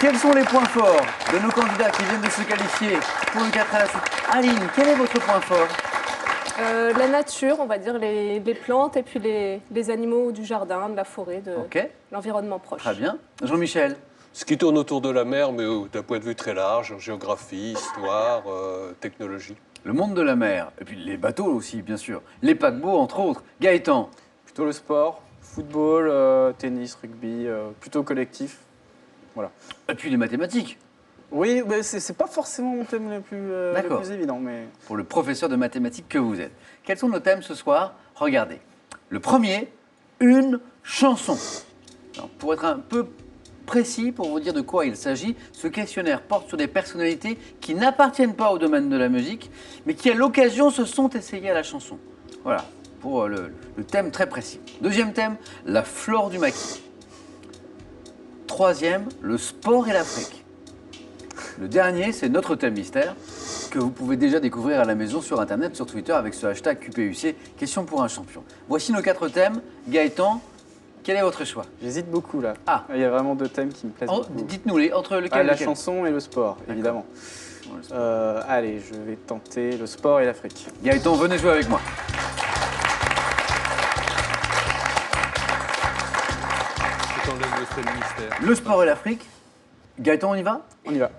Quels sont les points forts de nos candidats qui viennent de se qualifier pour le 4 à la suite? Aline, quel est votre point fort? La nature, on va dire les plantes et puis les animaux du jardin, de la forêt, de l'environnement proche. Très bien. Jean-Michel? Ce qui tourne autour de la mer, mais d'un point de vue très large, géographie, histoire, technologie. Le monde de la mer, et puis les bateaux aussi, bien sûr. Les paquebots, entre autres. Gaëtan? Plutôt le sport, football, tennis, rugby, plutôt collectif. Voilà. Et puis les mathématiques. Oui, mais c'est pas forcément mon thème le plus évident. Mais... Pour le professeur de mathématiques que vous êtes. Quels sont nos thèmes ce soir? Regardez. Le premier, une chanson. Alors, pour être un peu précis, pour vous dire de quoi il s'agit, ce questionnaire porte sur des personnalités qui n'appartiennent pas au domaine de la musique, mais qui à l'occasion se sont essayées à la chanson. Voilà, pour le thème très précis. Deuxième thème, la flore du maquis. Troisième, le sport et l'Afrique. Le dernier, c'est notre thème mystère, que vous pouvez déjà découvrir à la maison sur Internet, sur Twitter, avec ce hashtag QPUC, question pour un champion. Voici nos 4 thèmes. Gaëtan, quel est votre choix? J'hésite beaucoup là. Ah. Il y a vraiment 2 thèmes qui me plaisent beaucoup. Dites-nous-les, entre lequel et la lequel? chanson et le sport, évidemment. Ouais, le sport. Allez, je vais tenter le sport et l'Afrique. Gaëtan, venez jouer avec moi. Je t'enlève le thème mystère. Le sport et l'Afrique. Gaëtan, on y va? On y va.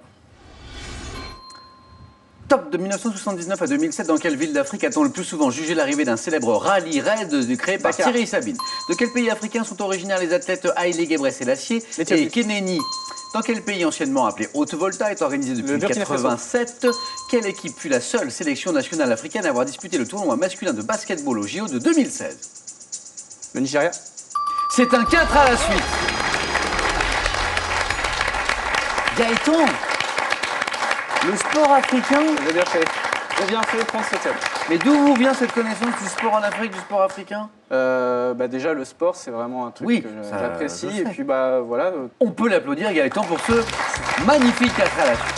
Top de 1979 à 2007, dans quelle ville d'Afrique a-t-on le plus souvent jugé l'arrivée d'un célèbre rallye raid créé par Dakar. Thierry Sabine? De quel pays africain sont originaires les athlètes Haïlé Gebrselassie et L'Éthiopie. Keneni? Dans quel pays anciennement appelé Haute-Volta est organisé depuis Le Burkina Faso. 1987? Quelle équipe fut la seule sélection nationale africaine à avoir disputé le tournoi masculin de basketball au JO de 2016? Le Nigeria. C'est un 4 à la suite. Gaëtan, le sport africain, J'ai bien fait. J'ai bien fait de prendre ce thème. mais d'où vous vient cette connaissance du sport en Afrique, du sport africain? Déjà, le sport, c'est vraiment un truc Oui, que ça, j'apprécie. je Et sais. puis, bah voilà. On peut l'applaudir, Gaëtan, pour ce magnifique 4 à la suite.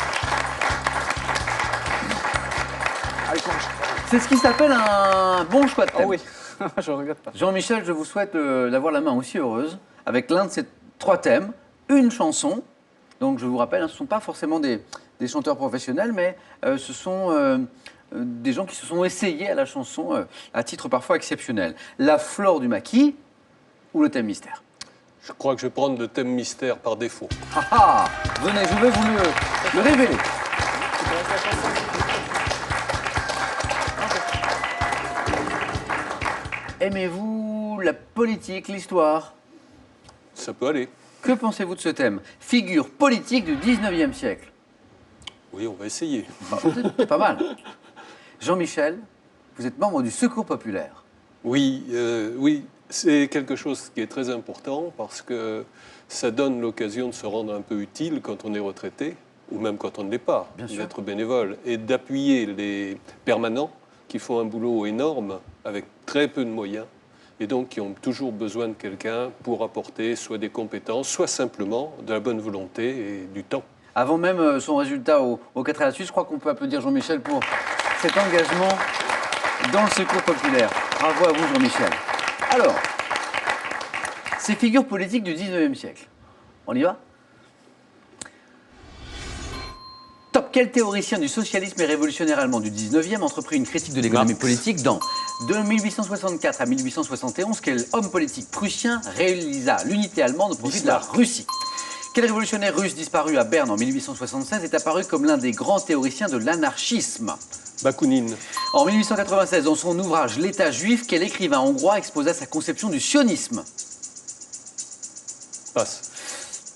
C'est ce qui s'appelle un bon choix de Oh thème. oui, je regrette pas. Jean-Michel, je vous souhaite d'avoir la main aussi heureuse avec l'un de ces 3 thèmes, une chanson. Donc je vous rappelle, ce ne sont pas forcément des chanteurs professionnels, mais ce sont des gens qui se sont essayés à la chanson à titre parfois exceptionnel. La flore du maquis ou le thème mystère? Je crois que je vais prendre le thème mystère par défaut. Ah ah! Venez, je vais vous le révéler. Aimez-vous la politique, l'histoire? Ça peut aller. Que pensez-vous de ce thème? Figure politique du 19e siècle. Oui, on va essayer. C'est pas mal. Jean-Michel, vous êtes membre du Secours populaire. Oui, oui, c'est quelque chose qui est très important parce que ça donne l'occasion de se rendre un peu utile quand on est retraité, ou même quand on ne l'est pas, Bien sûr. d'être bénévole, et d'appuyer les permanents qui font un boulot énorme avec très peu de moyens, et donc qui ont toujours besoin de quelqu'un pour apporter soit des compétences, soit simplement de la bonne volonté et du temps. Avant même son résultat au 4 à la suite, je crois qu'on peut applaudir Jean-Michel pour cet engagement dans le Secours populaire. Bravo à vous, Jean-Michel. Alors, ces figures politiques du 19e siècle, on y va? Top, quel théoricien du socialisme et révolutionnaire allemand du 19e entreprit une critique de l'économie politique dans de 1864 à 1871, quel homme politique prussien réalisa l'unité allemande au profit de la Russie? Quel révolutionnaire russe disparu à Berne en 1876 est apparu comme l'un des grands théoriciens de l'anarchisme? Bakounine, En 1896, dans son ouvrage L'État juif, quel écrivain hongrois exposa sa conception du sionisme? passe.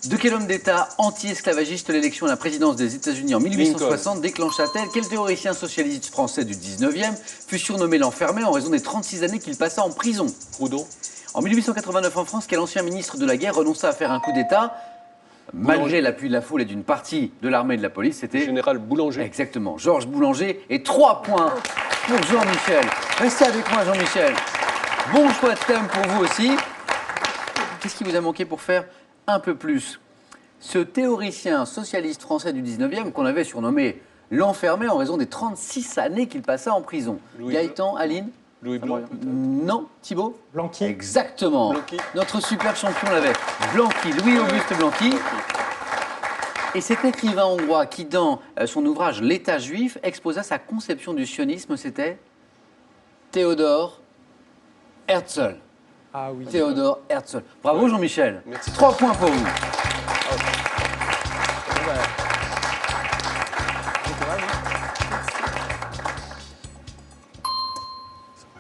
De quel homme d'État anti-esclavagiste l'élection à la présidence des États-Unis en 1860 déclencha-t-elle? Quel théoricien socialiste français du 19e fut surnommé l'enfermé en raison des 36 années qu'il passa en prison? Proudhon, En 1889 en France, quel ancien ministre de la guerre renonça à faire un coup d'État malgré l'appui de la foule et d'une partie de l'armée et de la police? C'était général Boulanger. exactement Georges Boulanger. Et 3 points pour Jean-Michel. Restez avec moi, Jean-Michel. Bon choix de thème pour vous aussi. Qu'est-ce qui vous a manqué pour faire un peu plus? Ce théoricien socialiste français du 19e qu'on avait surnommé l'enfermé en raison des 36 années qu'il passa en prison. Louis Gaëtan, Aline? Louis Blanc. Non, Thibaut? Blanqui. Exactement. Blanqui. Notre super champion l'avait. Blanqui, Louis-Auguste Blanqui. Et cet écrivain hongrois qui, dans son ouvrage L'État juif, exposa sa conception du sionisme, c'était Théodore Herzl. Ah oui. Théodore Herzl. Bravo Jean-Michel. Merci. 3 points pour vous.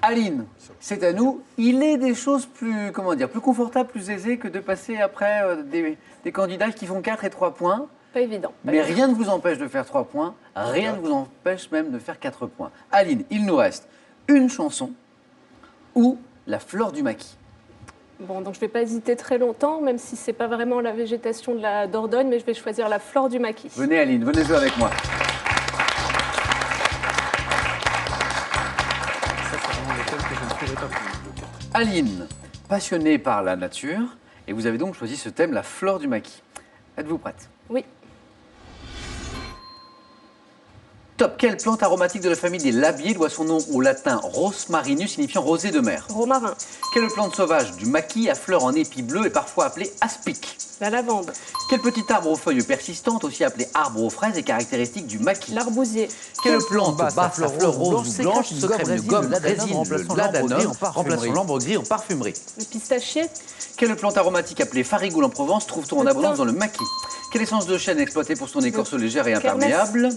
Aline, c'est à nous. Il est des choses plus, comment dire, plus confortables, plus aisées que de passer après des candidats qui font 4 et 3 points. Pas évident. Mais rien ne vous empêche de faire 3 points, rien ne vous empêche même de faire 4 points. Aline, il nous reste une chanson ou la fleur du maquis. Bon, donc je ne vais pas hésiter très longtemps, même si ce n'est pas vraiment la végétation de la Dordogne, mais je vais choisir la fleur du maquis. Venez Aline, venez jouer avec moi. Ça, c'est vraiment le thème que je ne pourrais pas prendre. Aline, passionnée par la nature, et vous avez donc choisi ce thème, la fleur du maquis. Êtes-vous prête? Oui. Top. Quelle plante aromatique de la famille des labiers doit son nom au latin rosmarinus, signifiant rosée de mer? Romarin. Quelle plante sauvage du maquis à fleurs en épi bleu est parfois appelée aspic? La lavande. Quel petit arbre aux feuilles persistantes, aussi appelé arbre aux fraises, est caractéristique du maquis? L'arbousier. Quelle plante basse à fleurs roses ou blanches secrète une gomme résine, remplaçant le ladanum, remplaçant l'ambre gris en parfumerie? Le pistachier. Quelle plante aromatique appelée farigoule en Provence trouve-t-on en Le abondance thym. dans le maquis? Quelle essence de chêne exploitée pour son écorce légère et kermès. imperméable?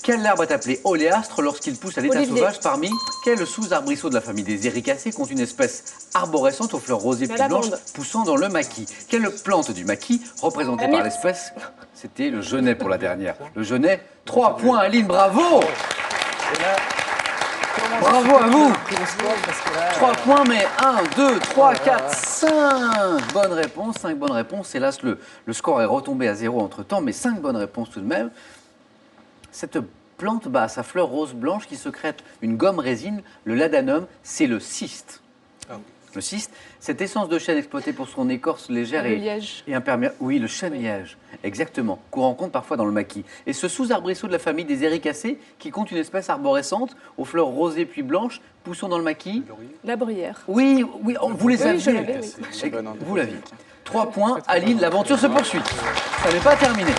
Quel arbre est appelé oléastre lorsqu'il pousse à l'état Olivier. sauvage parmi quel sous-arbrisseau de la famille des éricacées compte une espèce arborescente aux fleurs rosées La puis blanches lavande. poussant dans le maquis? Quelle plante du maquis représentée La par myrte. l'espèce? C'était le genêt pour la dernière. Le genêt, 3 points Aline, bravo! Bravo à vous! 3 points, mais 1, 2, 3, 4, 5 bonnes réponses. 5 bonnes réponses. Hélas, le score est retombé à 0 entre-temps, mais 5 bonnes réponses tout de même. Cette plante basse à fleurs roses blanches qui secrète une gomme résine, le ladanum, c'est le cyste. Ah oui. Le cyste, cette essence de chêne exploitée pour son écorce légère Le et, liège. et imperméable. Oui, le chêne-liège, exactement, qu'on rencontre parfois dans le maquis. Et ce sous-arbrisseau de la famille des éricacées qui compte une espèce arborescente aux fleurs rosées puis blanches poussant dans le maquis. La bruyère. Oui, oui, vous les Oui, aviez. je l'avais, oui. C'est bon, hein. Vous l'aviez. 3 points, Aline, l'aventure se poursuit. Ça n'est pas terminé.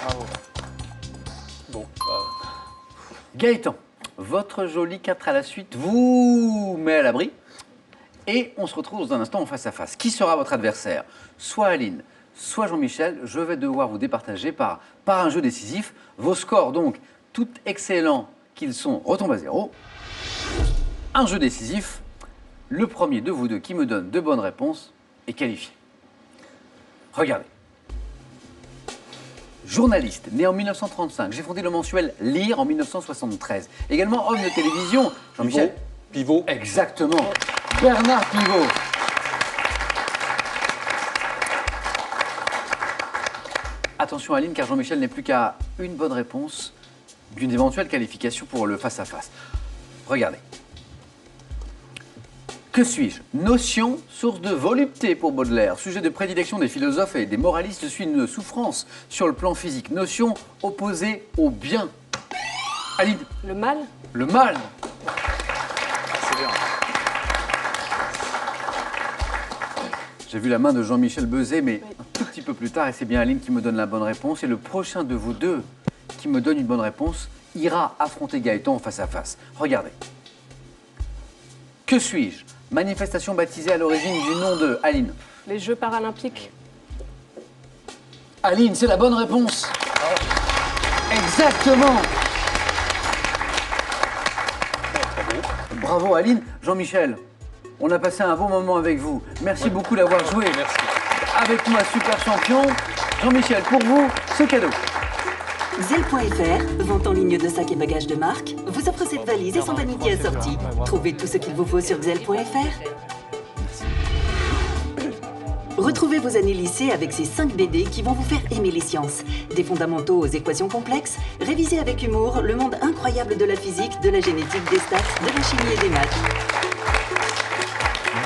Bravo. Bon, Gaëtan, votre joli 4 à la suite vous met à l'abri. Et on se retrouve dans un instant en face à face. Qui sera votre adversaire? Soit Aline, soit Jean-Michel. Je vais devoir vous départager par un jeu décisif. Vos scores, donc, tout excellents qu'ils sont, retombent à 0. Un jeu décisif. Le premier de vous deux qui me donne de bonnes réponses est qualifié. Regardez. Journaliste, né en 1935, j'ai fondé le mensuel Lire en 1973. Également homme de télévision, Jean-Michel. Pivot. Exactement. Bernard Pivot. Attention Aline, car Jean-Michel n'est plus qu'à une bonne réponse d'une éventuelle qualification pour le face-à-face. Regardez. Que suis-je? Notion, source de volupté pour Baudelaire. Sujet de prédilection des philosophes et des moralistes, je suis une souffrance sur le plan physique. Notion opposée au bien. Aline, Le mal. le mal. C'est bien. J'ai vu la main de Jean-Michel Bezet, mais un tout petit peu plus tard, et c'est bien Aline qui me donne la bonne réponse. Et le prochain de vous deux qui me donne une bonne réponse ira affronter Gaëtan en face à face. Regardez. Que suis-je? Manifestation baptisée à l'origine du nom de Aline. Les Jeux paralympiques. Aline, c'est la bonne réponse. Exactement. Bravo Aline. Jean-Michel, on a passé un bon moment avec vous. Merci beaucoup d'avoir joué Merci. avec nous à Super Champion. Jean-Michel, pour vous, ce cadeau. Zelle.fr, vente en ligne de sacs et bagages de marque, vous offre cette valise et son vanité assorti. Trouvez tout ce qu'il vous faut sur Zelle.fr. Retrouvez vos années lycée avec ces 5 BD qui vont vous faire aimer les sciences. Des fondamentaux aux équations complexes, révisez avec humour le monde incroyable de la physique, de la génétique, des stats, de la chimie et des maths.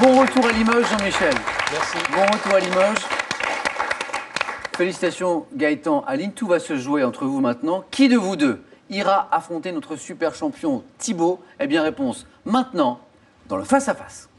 Bon retour à Limoges, Jean-Michel. Merci. Bon retour à Limoges. Félicitations Gaëtan, Aline, tout va se jouer entre vous maintenant. Qui de vous deux ira affronter notre super champion Thibaut? Eh bien réponse maintenant dans le face-à-face.